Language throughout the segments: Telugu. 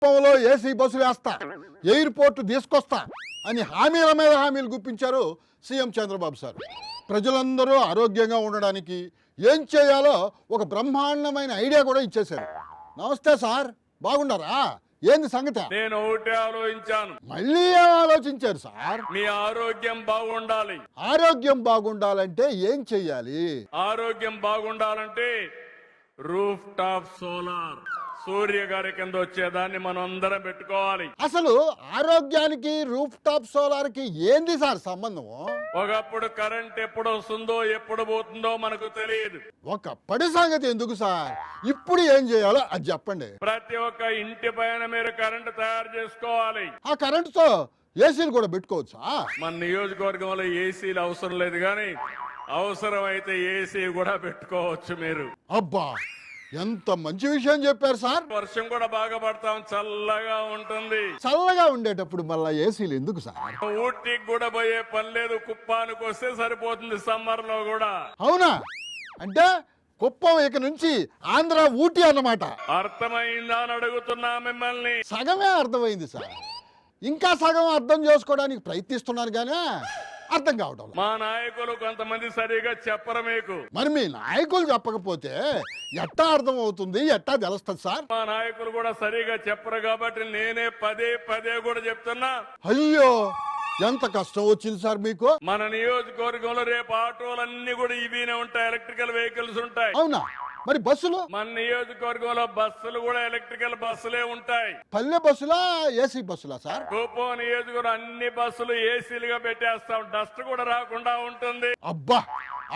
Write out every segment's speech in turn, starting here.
కుప్పంలో ఏసీ బస్సులు వేస్తా, ఎయిర్పోర్ట్ తీసుకొస్తా అని హామీల మీద హామీలు గుప్పించారు సీఎం చంద్రబాబు సార్. ప్రజలందరూ ఆరోగ్యంగా ఉండడానికి ఏం చేయాలో ఒక బ్రహ్మాండమైన ఐడియా కూడా ఇచ్చేశారు. నమస్తే సార్, బాగున్నారా? ఏంది సంగతి? నేను ఒకటే ఆలోచించాను. మళ్ళీ ఏం ఆలోచించారు సార్? మీ ఆరోగ్యం బాగుండాలి. ఆరోగ్యం బాగుండాలంటే ఏం చెయ్యాలి? ఆరోగ్యం బాగుండాలంటే రూఫ్ టాప్ సోలార్, సూర్య గారి కింద వచ్చేదాన్ని మనం అందరం పెట్టుకోవాలి. అసలు ఆరోగ్యానికి రూఫ్ టాప్ సోలార్ కి ఏంది సార్ సంబంధం? ఒకప్పుడు కరెంట్ ఎప్పుడు వస్తుందో ఎప్పుడు పోతుందో మనకు తెలియదు. ఒకప్పటి సంగతి ఎందుకు సార్, ఇప్పుడు ఏం చేయాలో అది చెప్పండి. ప్రతి ఒక్క ఇంటి పైన మీరు కరెంట్ తయారు చేసుకోవాలి. ఆ కరెంటుతో ఏసీలు కూడా పెట్టుకోవచ్చా? మన నియోజకవర్గంలో ఏసీలు అవసరం లేదు, కానీ అవసరమైతే ఏసీ కూడా పెట్టుకోవచ్చు మీరు. అబ్బా, ఎంత మంచి విషయం చెప్పారు సార్. వర్షం కూడా బాగా పడతాం, చల్లగా ఉంటుంది. చల్లగా ఉండేటప్పుడు మళ్ళా ఏసీలు ఎందుకు సార్? ఊటీకి కూడా పోయే పని లేదు, కుప్పానికి వస్తే సరిపోతుంది సమ్మర్ లో కూడా. అవునా? అంటే కుప్పం ఇక నుంచి ఆంధ్ర ఊటీ అన్నమాట. అర్థమైందా అని అడుగుతున్నా మిమ్మల్ని. సగమే అర్థమైంది సార్, ఇంకా సగం అర్థం చేసుకోవడానికి ప్రయత్నిస్తున్నాను కానీ అర్థం కావడం. మా నాయకులు కొంతమంది సరిగా చెప్పరు మీకు. మరి మీ నాయకులు చెప్పకపోతే ఎట్టా అర్థం అవుతుంది, ఎట్టా తెలుస్తుంది సార్? మా నాయకులు కూడా సరిగా చెప్పరు కాబట్టి నేనే పదే పదే కూడా చెప్తున్నా. అయ్యో, ఎంత కష్టం వచ్చింది సార్ మీకు. మన నియోజకవర్గంలో రేపు ఆటోలన్నీ కూడా ఇవినే ఉంటాయి, ఎలక్ట్రికల్ వెహికల్స్ ఉంటాయి. అవునా? మరి బస్సులు? మన నియోజకవర్గంలో బస్సులు కూడా ఎలక్ట్రికల్ బస్సులే ఉంటాయి. పల్లె బస్సులా, ఏసీ బస్సులా సార్? కుప్పం నియోజకవర్గం అన్ని బస్సులు ఏసీలుగా పెట్టేస్తాం, డస్ట్ కూడా రాకుండా ఉంటుంది. అబ్బా,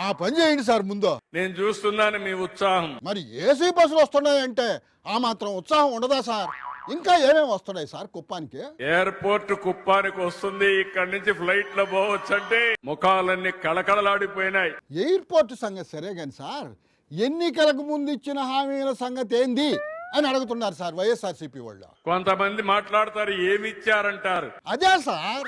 ఆ పని చేయండి సార్ ముందు. నేను చూస్తున్నాను మీ ఉత్సాహం. మరి ఏసీ బస్సులు వస్తున్నాయంటే ఆ మాత్రం ఉత్సాహం ఉండదా సార్? ఇంకా ఏమేమి వస్తున్నాయి సార్ కుప్పానికి? ఎయిర్పోర్ట్ కుప్పానికి వస్తుంది, ఇక్కడి నుంచి ఫ్లైట్ లో పోవచ్చు అంటే ముఖాలన్నీ కళకళలాడిపోయినాయి. ఎయిర్పోర్ట్ సంగతి సరే గాని సార్, ఎన్నికలకు ముందు ఇచ్చిన హామీల సంగతి ఏంది అని అడుగుతున్నారు సార్ వైఎస్ఆర్సీపీ వాళ్ళు. కొంతమంది మాట్లాడతారు ఏమిచ్చారంటారు. అదే సార్,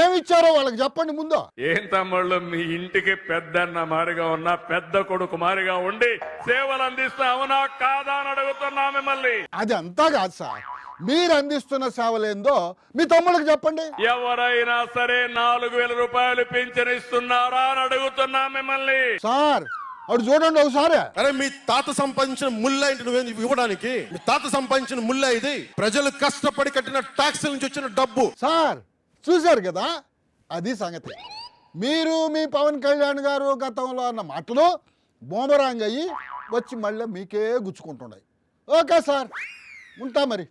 ఏమిచ్చారో వాళ్ళకి చెప్పండి ముందు. ఏం తమ్ముళ్ళు, మీ ఇంటికి పెద్దన్న మారిగా ఉన్నా పెద్ద కొడుకు మారిగా ఉండి సేవలు అందిస్తా అవునా కాదా అని అడుగుతున్నా మిమ్మల్ని. అది అంతా కాదు సార్, మీరు అందిస్తున్న సేవలేందో మీ తమ్ముళ్ళకి చెప్పండి. ఎవరైనా సరే 4,000 రూపాయలు పింఛన్ ఇస్తున్నారా అని అడుగుతున్నా మిమ్మల్ని. సార్ అటు చూడండి ఒకసారి. అరే, మీ తాత సంపాదించిన ముళ్ళ ఇంటి నువ్వేం ఇవ్వడానికి? మీ తాత సంపాదించిన ముళ్ళ ఇది. ప్రజలు కష్టపడి కట్టిన ట్యాక్స్ నుంచి వచ్చిన డబ్బు. సార్ చూశారు కదా, అది సంగతి. మీరు మీ పవన్ కళ్యాణ్ గారు గతంలో అన్న మాటలు బూమరాంగ్ అయ్యి వచ్చి మళ్ళీ మీకే గుచ్చుకుంటున్నాయి. ఓకే సార్, ఉంటా మరి.